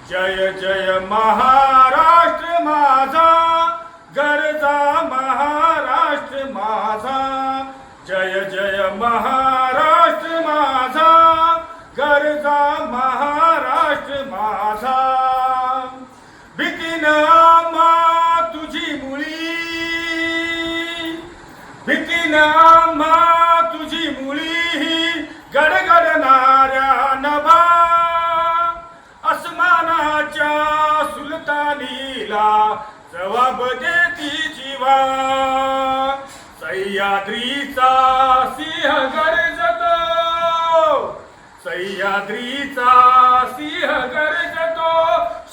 जय जय महाराष्ट्र माझा, गरजा महाराष्ट्र माझा. जय जय महाराष्ट्र माझा, गरजा महाराष्ट्र माझा. भीतीन आम्हा तुझी मुळी, भीतीन आम्हा तुझी मुळी, गडगडणाऱ्या नभा. आसमानाच्या सुलतानीला जवाब देती जीवा. सह्याद्रीचा सिंह गर्जतो, सह्याद्रीचा सिंह गर्जतो,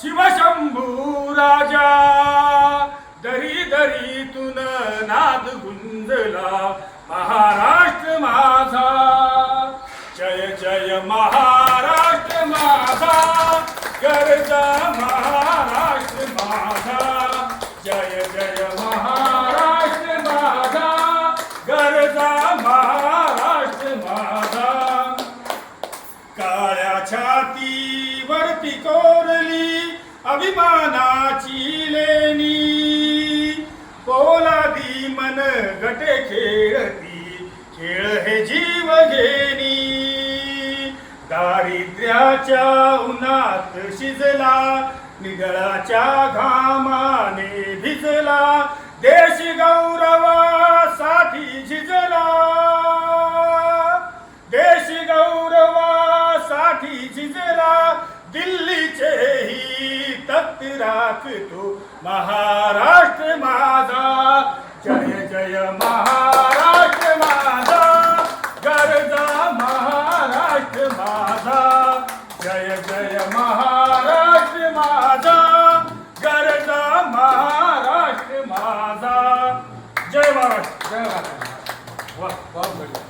शिवशंभू राजा. दरी दरीतून नाद गुंजला महाराष्ट्र माझा. जय जय महाराष्ट्र माझा, गरजा महाराष्ट्र माझा. जय जय महाराष्ट्र माझा, गरजा महाराष्ट्र माझा. काळ्या छातीवरती कोरली अभिमानाची लेणी, पोलादी मन गटे खेळती, खेळ हे जीव घेणी. दारिद्र्याच्या उन्हात शिजला, निगळाच्या घामाने भिजला, देश गौरवासाठी झिजला, देश गौरवासाठी झिजला. दिल्लीचेही तख्त राखतो महाराष्ट्र माझा. जय जय महाराष्ट्र माझा, गरजा महाराष्ट्र माझा. जय जय महाराष्ट्र माझा, गरजा महाराष्ट्र माझा. जय महाराष्ट्र, जय महाराष्ट्र. वाह वाह.